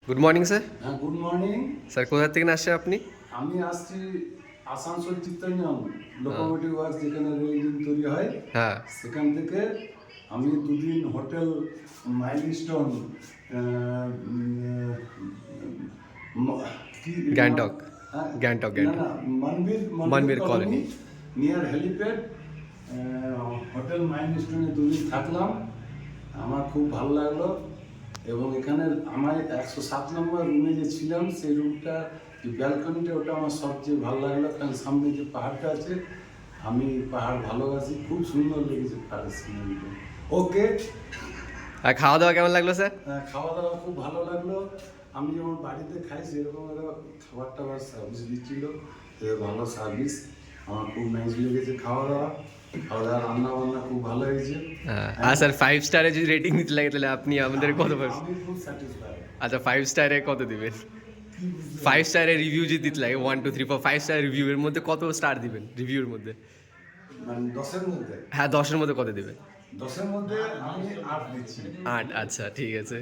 Good morning sir. হ্যাঁ, good morning. Sir কোথা থেকে আসছেন আপনি? আমি আসছি আসানসোল চিত্তরঞ্জন লোকোমোটিভ ওয়ার্কস, যেখানে রেল ইঞ্জিন তৈরি হয়। হ্যাঁ। সেখান থেকে আমি দুদিন হোটেল মাইলস্টোন গ্যাংটক। গ্যাংটক না না, Manbir colony near helipad hotel মাইলস্টোনে দুদিন থাকলাম। আমার খুব ভালো লাগলো। এবং এখানে আমার 107 নম্বর রুমে যে ছিলাম, সেই রুমটা ব্যালকনিটা, ওটা আমার সবচেয়ে ভালো লাগলো। কারণ সামনে যে পাহাড়টা আছে, আমি পাহাড় ভালোবাসি, খুব সুন্দর লেগেছে পাহাড়ের সিনারিটা। ওকে। আর খাওয়া দাওয়া কেমন লাগলো স্যার? খাওয়া দাওয়া খুব ভালো লাগলো। আমি যেমন বাড়িতে খাই সেরকম ওরা খাবার টাবার সার্ভিস দিচ্ছিল, ভালো সার্ভিস। আমার খুব নাইস লেগেছে খাওয়া দাওয়া। খাওয়া দাওয়া, রান্না বান্না খুব ভালো হয়েছে। আর স্যার 5 স্টারে যদি রেটিং দিতে লাগে তাহলে আপনি আমাদের কত পারছেন? আমি খুব স্যাটিসফাইড। আচ্ছা 5 স্টারে কত দিবেন? 5 স্টারের রিভিউ যদি দিতে লাগে 1 2 3 4 5 স্টার রিভিউ এর মধ্যে কত স্টার দিবেন রিভিউর মধ্যে? মানে 10-এর মধ্যে? হ্যাঁ 10-এর মধ্যে কত দিবেন? 10-এর মধ্যে আমি 8 দিচ্ছি। 8। আচ্ছা ঠিক আছে,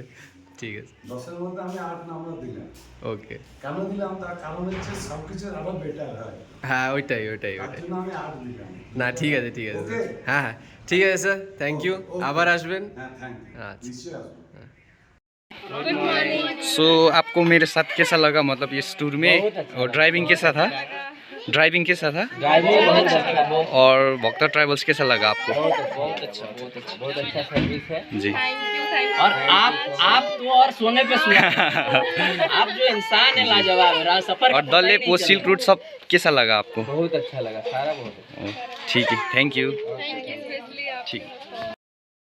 ঠিক আছে। 10-এর মধ্যে আমি 8 নাম্বার দিলাম। ওকে। কেন দিলাম তার কারণ হচ্ছে সব কিছু আরো বেটার হয়। হ্যাঁ ওইটাই। তার জন্য আমি 8 দিলাম। না ঠিক আছে, ঠিক আছে। ওকে। হ্যাঁ হ্যাঁ ঠিক আছে স্যার, থ্যাংক ইউ। ওকে। আবার আসবেন। হ্যাঁ, থ্যাংক ইউ। আচ্ছা। নিশ্চয়ই আসবো। सो आपको मेरे साथ कैसा लगा, मतलब इस टूर में? और ड्राइविंग कैसा था? ड्राइविंग कैसा था? ड्राइविंग बहुत अच्छा, बहुत और भक्ता ट्रैवल्स कैसा लगा आपको? बहुत अच्छा सर्विस है। जी। और आप तो और सोने पे सुना। आप जो इंसान है लाजवाब है, सफर और का द पता ही लेक नहीं वो चला। सिल्क रूट सब कैसा लगा आपको? बहुत अच्छा लगा, सारा बहुत अच्छा। ठीक है, थैंक यू। ठीक।